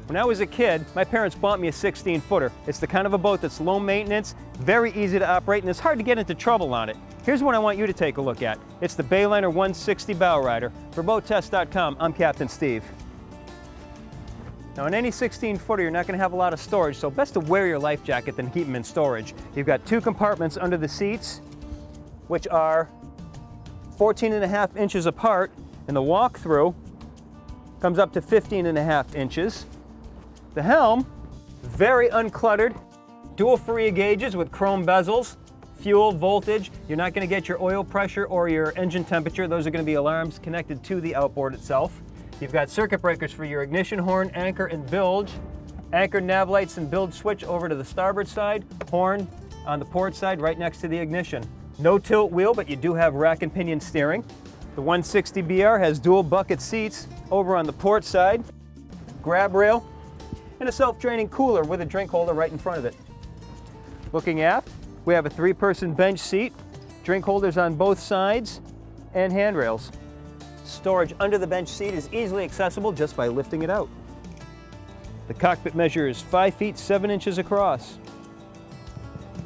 When I was a kid, my parents bought me a 16-footer. It's the kind of a boat that's low maintenance, very easy to operate, and it's hard to get into trouble on it. Here's one I want you to take a look at. It's the Bayliner 160 bowrider. For BoatTest.com, I'm Captain Steve. Now in any 16-footer, you're not going to have a lot of storage, so best to wear your life jacket than keep them in storage. You've got two compartments under the seats, which are 14.5 inches apart, and the walk-through comes up to 15.5 inches. The helm, very uncluttered, dual Faria gauges with chrome bezels, fuel, voltage. You're not going to get your oil pressure or your engine temperature. Those are going to be alarms connected to the outboard itself. You've got circuit breakers for your ignition horn, anchor, and bilge. Anchor, nav lights, and bilge switch over to the starboard side. Horn on the port side right next to the ignition. No tilt wheel, but you do have rack and pinion steering. The 160 BR has dual bucket seats over on the port side, grab rail, and a self-draining cooler with a drink holder right in front of it. Looking aft, we have a 3-person bench seat, drink holders on both sides, and handrails. Storage under the bench seat is easily accessible just by lifting it out. The cockpit measures 5 feet 7 inches across.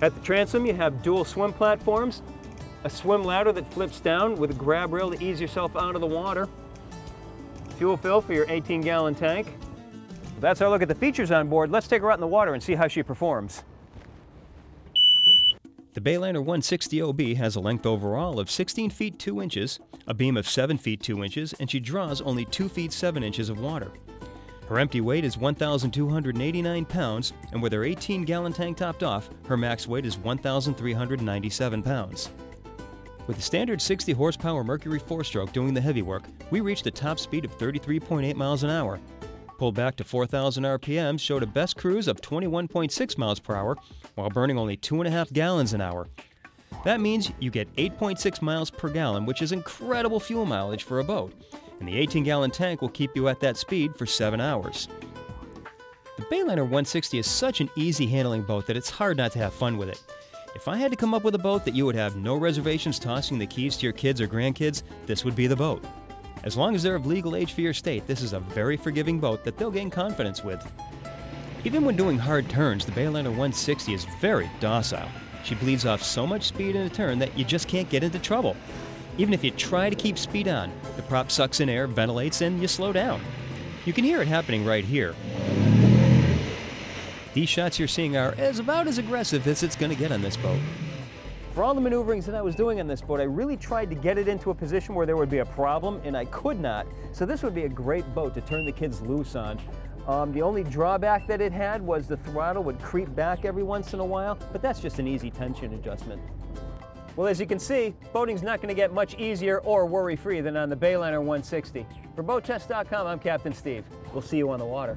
At the transom, you have dual swim platforms, a swim ladder that flips down with a grab rail to ease yourself out of the water, fuel fill for your 18-gallon tank. That's our look at the features on board. Let's take her out in the water and see how she performs. The Bayliner 160 OB has a length overall of 16 feet 2 inches, a beam of 7 feet 2 inches, and she draws only 2 feet 7 inches of water. Her empty weight is 1,289 pounds, and with her 18-gallon tank topped off, her max weight is 1,397 pounds. With the standard 60 horsepower Mercury 4-stroke doing the heavy work, we reached a top speed of 33.8 miles an hour. Pulled back to 4,000 RPM showed a best cruise of 21.6 miles per hour while burning only 2.5 gallons an hour. That means you get 8.6 miles per gallon, which is incredible fuel mileage for a boat, and the 18-gallon tank will keep you at that speed for 7 hours. The Bayliner 160 is such an easy handling boat that it's hard not to have fun with it. If I had to come up with a boat that you would have no reservations tossing the keys to your kids or grandkids, this would be the boat. As long as they're of legal age for your state, this is a very forgiving boat that they'll gain confidence with. Even when doing hard turns, the Bayliner 160 is very docile. She bleeds off so much speed in a turn that you just can't get into trouble. Even if you try to keep speed on, the prop sucks in air, ventilates, and you slow down. You can hear it happening right here. These shots you're seeing are about as aggressive as it's going to get on this boat. For all the maneuverings that I was doing on this boat, I really tried to get it into a position where there would be a problem, and I could not. So this would be a great boat to turn the kids loose on. The only drawback that it had was the throttle would creep back every once in a while, but that's just an easy tension adjustment. Well, as you can see, boating's not going to get much easier or worry-free than on the Bayliner 160. For BoatTest.com, I'm Captain Steve. We'll see you on the water.